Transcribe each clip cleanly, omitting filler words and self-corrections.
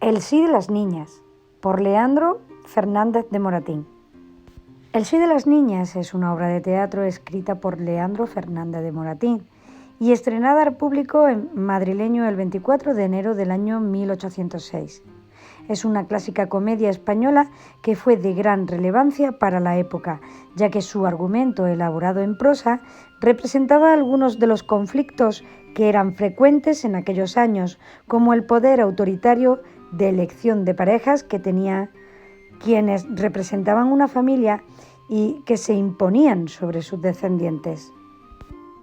El sí de las niñas, por Leandro Fernández de Moratín. El sí de las niñas es una obra de teatro escrita por Leandro Fernández de Moratín y estrenada al público en madrileño el 24 de enero del año 1806. Es una clásica comedia española que fue de gran relevancia para la época, ya que su argumento, elaborado en prosa, representaba algunos de los conflictos que eran frecuentes en aquellos años, como el poder autoritario de elección de parejas que tenían quienes representaban una familia y que se imponían sobre sus descendientes.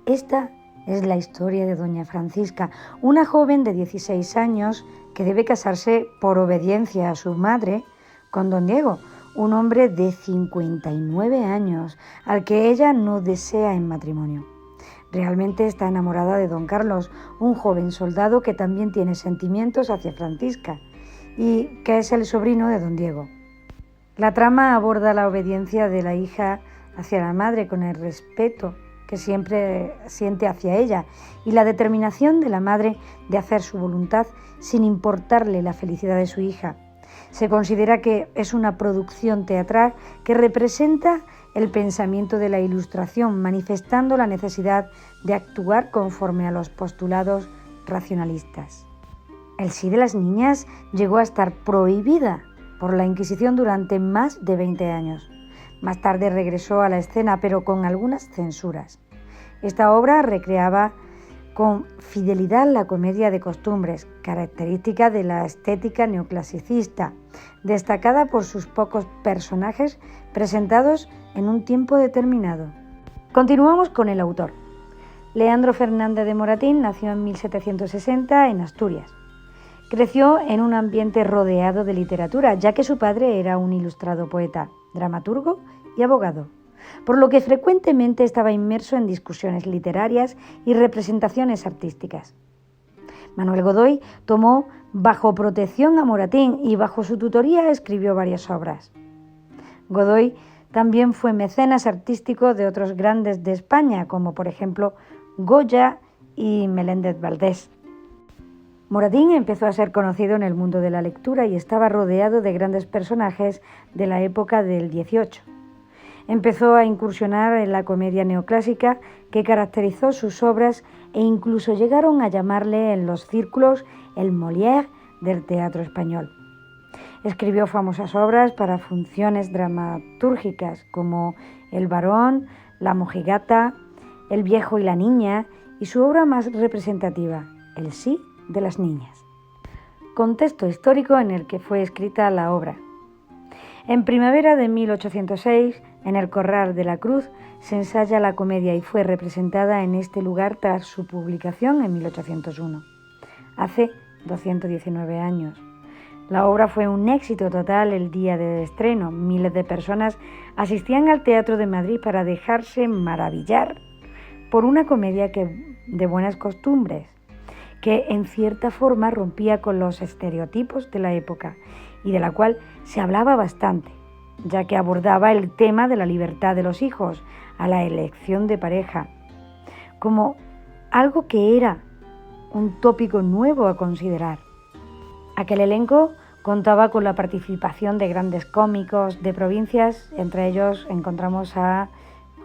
Esta es la historia de doña Francisca, una joven de 16 años que debe casarse por obediencia a su madre con don Diego, un hombre de 59 años, al que ella no desea en matrimonio. Realmente está enamorada de don Carlos, un joven soldado que también tiene sentimientos hacia Francisca y que es el sobrino de don Diego. La trama aborda la obediencia de la hija hacia la madre con el respeto que siempre siente hacia ella y la determinación de la madre de hacer su voluntad sin importarle la felicidad de su hija. Se considera que es una producción teatral que representa el pensamiento de la Ilustración, manifestando la necesidad de actuar conforme a los postulados racionalistas. El sí de las niñas llegó a estar prohibida por la Inquisición durante más de 20 años. Más tarde regresó a la escena, pero con algunas censuras. Esta obra recreaba con fidelidad la comedia de costumbres, característica de la estética neoclasicista, destacada por sus pocos personajes presentados en un tiempo determinado. Continuamos con el autor. Leandro Fernández de Moratín nació en 1760 en Asturias. Creció en un ambiente rodeado de literatura, ya que su padre era un ilustrado poeta, dramaturgo y abogado, por lo que frecuentemente estaba inmerso en discusiones literarias y representaciones artísticas. Manuel Godoy tomó bajo protección a Moratín y bajo su tutoría escribió varias obras. Godoy también fue mecenas artístico de otros grandes de España, como por ejemplo Goya y Meléndez Valdés. Moratín empezó a ser conocido en el mundo de la lectura y estaba rodeado de grandes personajes de la época del XVIII. Empezó a incursionar en la comedia neoclásica que caracterizó sus obras e incluso llegaron a llamarle en los círculos el Molière del teatro español. Escribió famosas obras para funciones dramatúrgicas como El Barón, La Mojigata, El Viejo y la Niña y su obra más representativa, El sí de las niñas. Contexto histórico en el que fue escrita la obra. En primavera de 1806, en el Corral de la Cruz, se ensaya la comedia y fue representada en este lugar tras su publicación en 1801, hace 219 años. La obra fue un éxito total el día del estreno. Miles de personas asistían al Teatro de Madrid para dejarse maravillar por una comedia de buenas costumbres, que en cierta forma rompía con los estereotipos de la época y de la cual se hablaba bastante, ya que abordaba el tema de la libertad de los hijos a la elección de pareja, como algo que era un tópico nuevo a considerar. Aquel elenco contaba con la participación de grandes cómicos de provincias, entre ellos encontramos a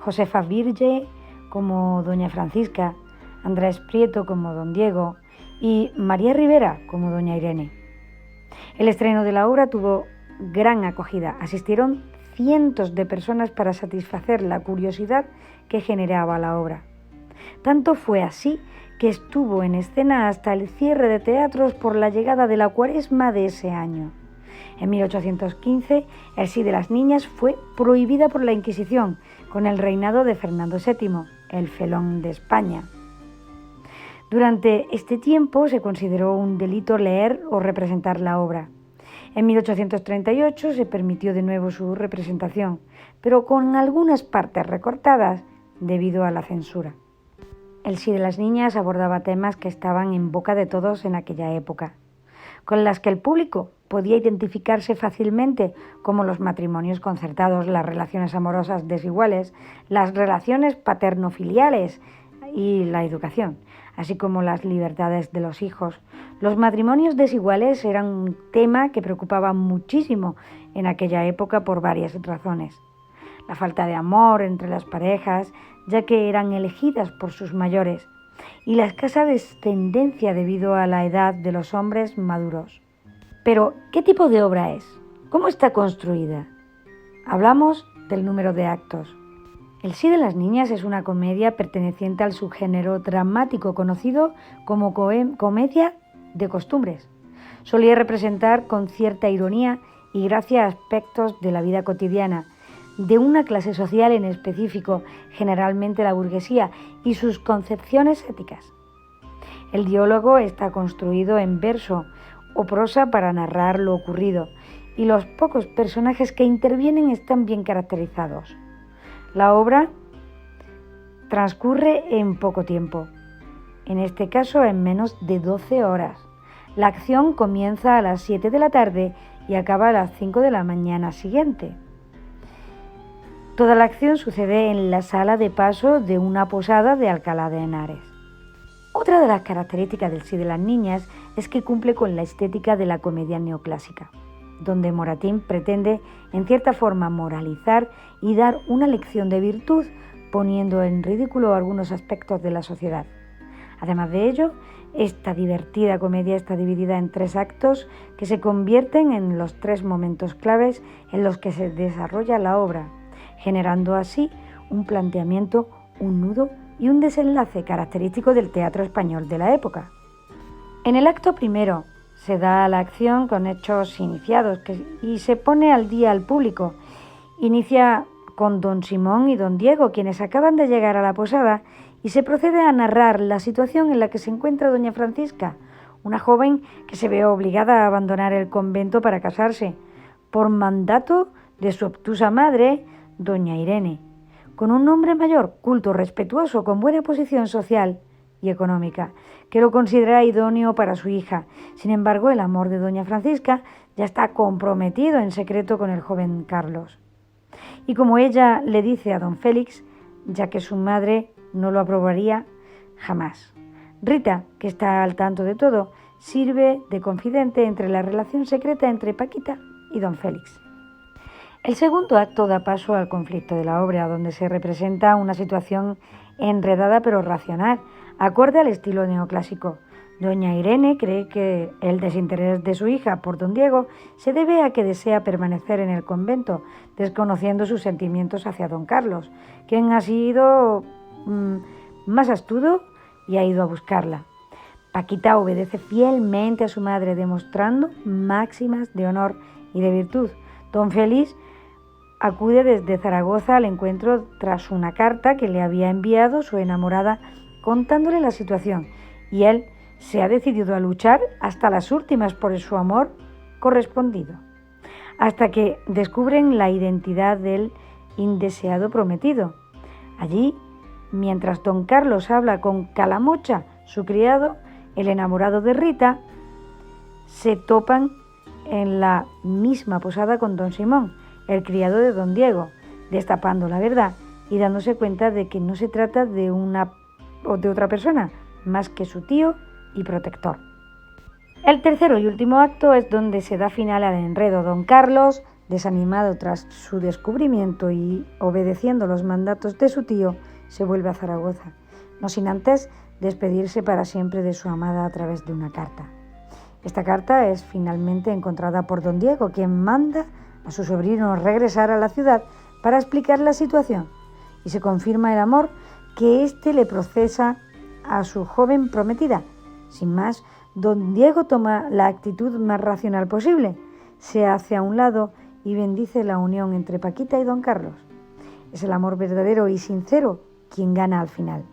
Josefa Virge como doña Francisca, Andrés Prieto como don Diego y María Rivera como doña Irene. El estreno de la obra tuvo gran acogida. Asistieron cientos de personas para satisfacer la curiosidad que generaba la obra. Tanto fue así que estuvo en escena hasta el cierre de teatros por la llegada de la Cuaresma de ese año. En 1815, El sí de las niñas fue prohibida por la Inquisición con el reinado de Fernando VII, el felón de España. Durante este tiempo se consideró un delito leer o representar la obra. En 1838 se permitió de nuevo su representación, pero con algunas partes recortadas debido a la censura. El sí de las niñas abordaba temas que estaban en boca de todos en aquella época, con las que el público podía identificarse fácilmente, como los matrimonios concertados, las relaciones amorosas desiguales, las relaciones paterno-filiales y la educación. así como las libertades de los hijos. Los matrimonios desiguales eran un tema que preocupaba muchísimo en aquella época por varias razones. La falta de amor entre las parejas, ya que eran elegidas por sus mayores, y la escasa descendencia debido a la edad de los hombres maduros. Pero, ¿qué tipo de obra es? ¿Cómo está construida? Hablamos del número de actos. El sí de las niñas es una comedia perteneciente al subgénero dramático conocido como comedia de costumbres. Solía representar con cierta ironía y gracia aspectos de la vida cotidiana, de una clase social en específico, generalmente la burguesía, y sus concepciones éticas. El diálogo está construido en verso o prosa para narrar lo ocurrido, y los pocos personajes que intervienen están bien caracterizados. La obra transcurre en poco tiempo, en este caso en menos de 12 horas. La acción comienza a las 7 de la tarde y acaba a las 5 de la mañana siguiente. Toda la acción sucede en la sala de paso de una posada de Alcalá de Henares. Otra de las características del sí de las niñas es que cumple con la estética de la comedia neoclásica, donde Moratín pretende en cierta forma moralizar y dar una lección de virtud, poniendo en ridículo algunos aspectos de la sociedad. Además de ello, esta divertida comedia está dividida en 3 actos que se convierten en los 3 momentos claves en los que se desarrolla la obra, generando así un planteamiento, un nudo y un desenlace característico del teatro español de la época. En el acto primero se da la acción con hechos iniciados y se pone al día al público. Inicia con don Simón y don Diego, quienes acaban de llegar a la posada, y se procede a narrar la situación en la que se encuentra doña Francisca, una joven que se ve obligada a abandonar el convento para casarse, por mandato de su obtusa madre, doña Irene, con un hombre mayor, culto, respetuoso, con buena posición social y económica, que lo considera idóneo para su hija. Sin embargo, el amor de doña Francisca ya está comprometido en secreto con el joven Carlos. Y como ella le dice a don Félix, ya que su madre no lo aprobaría jamás. Rita, que está al tanto de todo, sirve de confidente entre la relación secreta entre Paquita y don Félix. El segundo acto da paso al conflicto de la obra, donde se representa una situación enredada pero racional, acorde al estilo neoclásico. Doña Irene cree que el desinterés de su hija por don Diego se debe a que desea permanecer en el convento, desconociendo sus sentimientos hacia don Carlos, quien ha sido más astuto y ha ido a buscarla. Paquita obedece fielmente a su madre, demostrando máximas de honor y de virtud. Don Félix acude desde Zaragoza al encuentro tras una carta que le había enviado su enamorada contándole la situación, y él se ha decidido a luchar hasta las últimas por su amor correspondido, hasta que descubren la identidad del indeseado prometido. Allí, mientras don Carlos habla con Calamocha, su criado, el enamorado de Rita, se topan en la misma posada con don Simón, el criado de don Diego, destapando la verdad y dándose cuenta de que no se trata de una o de otra persona, más que su tío y protector. El tercero y último acto es donde se da final al enredo. Don Carlos, desanimado tras su descubrimiento y obedeciendo los mandatos de su tío, se vuelve a Zaragoza, no sin antes despedirse para siempre de su amada a través de una carta. Esta carta es finalmente encontrada por don Diego, quien manda a su sobrino regresar a la ciudad para explicar la situación, y se confirma el amor que éste le profesa a su joven prometida. Sin más, don Diego toma la actitud más racional posible, se hace a un lado y bendice la unión entre Paquita y don Carlos. Es el amor verdadero y sincero quien gana al final.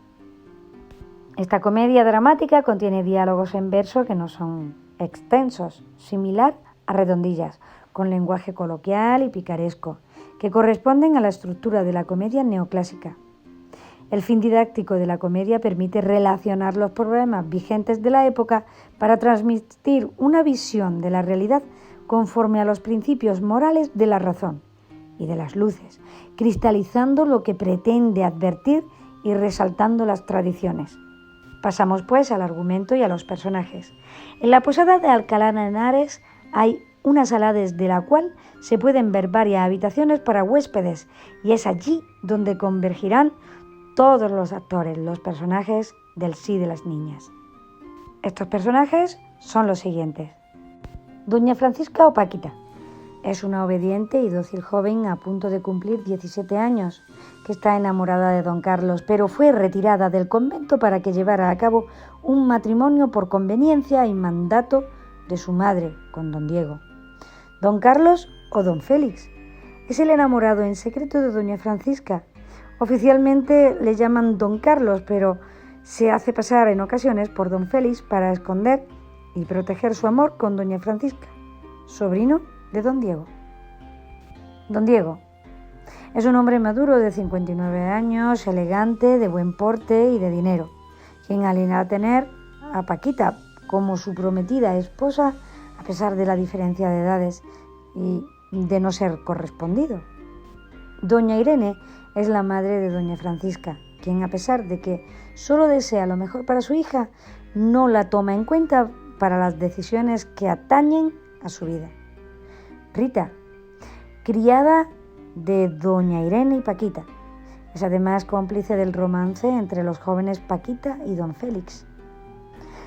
Esta comedia dramática contiene diálogos en verso que no son extensos, similar a redondillas, con lenguaje coloquial y picaresco, que corresponden a la estructura de la comedia neoclásica. El fin didáctico de la comedia permite relacionar los problemas vigentes de la época para transmitir una visión de la realidad conforme a los principios morales de la razón y de las luces, cristalizando lo que pretende advertir y resaltando las tradiciones. Pasamos pues al argumento y a los personajes. En la posada de Alcalá de Henares hay una sala desde la cual se pueden ver varias habitaciones para huéspedes y es allí donde convergirán todos los actores, los personajes del Sí de las Niñas. Estos personajes son los siguientes. Doña Francisca o Paquita es una obediente y dócil joven a punto de cumplir 17 años, que está enamorada de don Carlos, pero fue retirada del convento para que llevara a cabo un matrimonio por conveniencia y mandato de su madre con don Diego. Don Carlos o don Félix es el enamorado en secreto de doña Francisca. Oficialmente le llaman don Carlos, pero se hace pasar en ocasiones por don Félix para esconder y proteger su amor con doña Francisca, sobrino de don Diego. Don Diego es un hombre maduro de 59 años, elegante, de buen porte y de dinero, quien aliena a tener a Paquita como su prometida esposa a pesar de la diferencia de edades y de no ser correspondido. Doña Irene es la madre de doña Francisca, quien a pesar de que solo desea lo mejor para su hija, no la toma en cuenta para las decisiones que atañen a su vida. Rita, criada de doña Irene y Paquita, es además cómplice del romance entre los jóvenes Paquita y don Félix.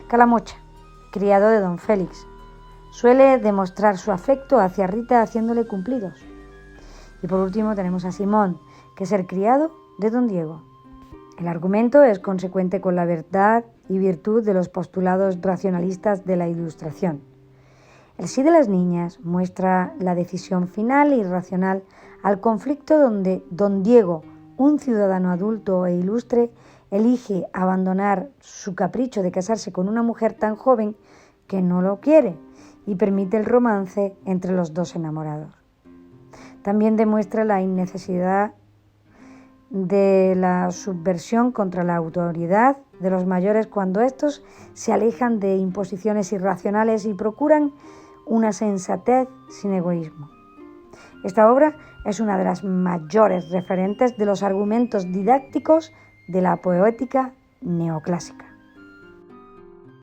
Calamocha, criado de don Félix, suele demostrar su afecto hacia Rita haciéndole cumplidos. Y por último tenemos a Simón, que es el criado de don Diego. El argumento es consecuente con la verdad y virtud de los postulados racionalistas de la Ilustración. El Sí de las Niñas muestra la decisión final y racional al conflicto donde don Diego, un ciudadano adulto e ilustre, elige abandonar su capricho de casarse con una mujer tan joven que no lo quiere y permite el romance entre los dos enamorados. También demuestra la innecesidad de la subversión contra la autoridad de los mayores cuando estos se alejan de imposiciones irracionales y procuran una sensatez sin egoísmo. Esta obra es una de las mayores referentes de los argumentos didácticos de la poética neoclásica.